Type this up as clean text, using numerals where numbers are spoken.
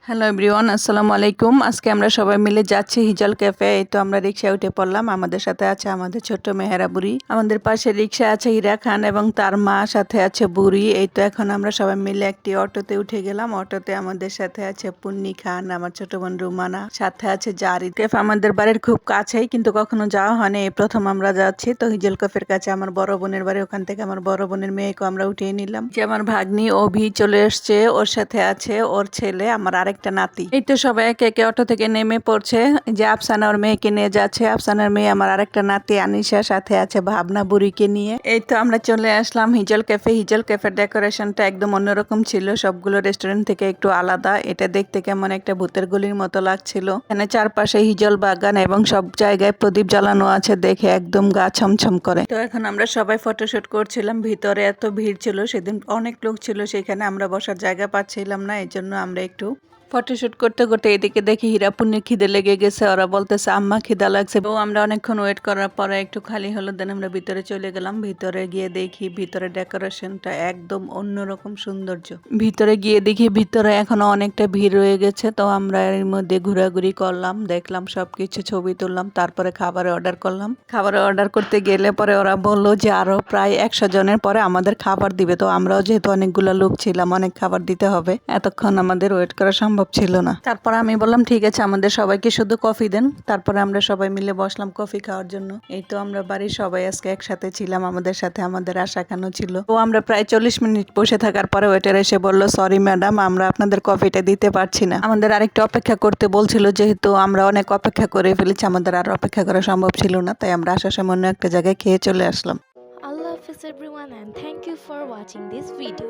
Hello everyone, আসসালামু আলাইকুম। আজকে আমরা সবাই মিলে যাচ্ছি হিজল ক্যাফে। এই তো আমরা রিক্সায় উঠে পড়লাম। আমাদের সাথে আছে আমাদের ছোট্ট মেহেরা বুড়ি, আমাদের পাশে রিক্সা আছে হীরা খান এবং তার মা, সাথে আছে বুড়ি। এই তো এখন আমরা সবাই মিলে একটি অটোতে উঠে গেলাম। অটোতে আমাদের সাথে আছে পুন্নি খান, আমার ছোট বোন রুমানা, সাথে আছে জারিদ। ক্যাফে আমাদের বাড়ির খুব কাছেই, কিন্তু কখনো যাওয়া হয়নি, এই প্রথম আমরা যাচ্ছি। তো হিজল ক্যাফের কাছে আমার বড় বোনের বাড়ি, ওখান থেকে আমার বড় বোনের মেয়েকে আমরা উঠিয়ে নিলাম। যে আমার ভাগ্নি অভি চলে এসছে, ওর সাথে আছে ওর ছেলে, আমার আরেকটা নাতি। এই তো সবাই একে একে অটো থেকে নেমে পড়ছে। যে আফসানা ওর মেয়েকে নিয়ে যাচ্ছে, আফসানার মেয়ে আমার আরেকটা নাতি আনিশা, সাথে আছে ভাবনা বুড়িকে নিয়ে। এই তো আমরা চলে আসলাম হিজল ক্যাফে। হিজল ক্যাফের ডেকোরেশনটা একদম অন্যরকম ছিল, সবগুলো রেস্টুরেন্ট থেকে একটু আলাদা। এটা দেখতে কেমন একটা ভূতের গলির মতো লাগছিল। এখানে চারপাশে হিজল বাগান এবং সব জায়গায় প্রদীপ জ্বালানো আছে, দেখে একদম গা ছমছম করে। তো এখন আমরা সবাই ফটোশুট করছিলাম। ভিতরে এত ভিড় ছিল, সেদিন অনেক লোক ছিল, সেখানে আমরা বসার জায়গা পাচ্ছিলাম না, এই জন্য আমরা একটু ফটোশুট করতে করতে এদিকে দেখি হীরাপুন্নির খিদে লেগে গেছে। ওরা বলতেছে আম্মা খিদা লাগছে। তো আমরা অনেকক্ষণ ওয়েট করার পরে একটু খালি হলো, দেন আমরা ভিতরে চলে গেলাম। ভিতরে গিয়ে দেখি ভিতরে ডেকোরেশনটা একদম অন্যরকম সৌন্দর্য। ভিতরে গিয়ে দেখি ভিতরে এখনো অনেকটা ভিড় রয়ে গেছে। তো আমরা এর মধ্যে ঘোরাঘুরি করলাম, দেখলাম সবকিছু, ছবি তুললাম, তারপরে খাবারের অর্ডার করলাম। খাবারের অর্ডার করতে গেলে পরে ওরা বললো যে আরো প্রায় 100 জনের পরে আমাদের খাবার দিবে। তো আমরাও যেহেতু অনেকগুলো লোক ছিলাম, অনেক খাবার দিতে হবে, এতক্ষণ আমাদের ওয়েট করা সম্ভব ছিল না। তারপর আমি বললাম ঠিক আছে, আমাদের সবাইকে শুধু কফি দেন। তারপরে আমরা সবাই মিলে বসলাম কফি খাওয়ার জন্য। এই তো আমরা বাড়ির সবাই আজকে একসাথে ছিলাম, আমাদের সাথে আমাদের আশা খানও ছিল। তো আমরা প্রায় 40 মিনিট বসে থাকার পরে ওয়েটার এসে বলল সরি ম্যাডাম, আমরা আপনাদের কফিটা দিতে পারছি না। আমাদের আরেকটু অপেক্ষা করতে বলছিল, যেহেতু আমরা অনেক অপেক্ষা করে ফেলেছি, আমাদের আর অপেক্ষা করা সম্ভব ছিল না, তাই আমরা আসার সময় অন্য একটা জায়গায় খেয়ে চলে আসলাম। Allah Hafiz everyone and thank you for watching this video.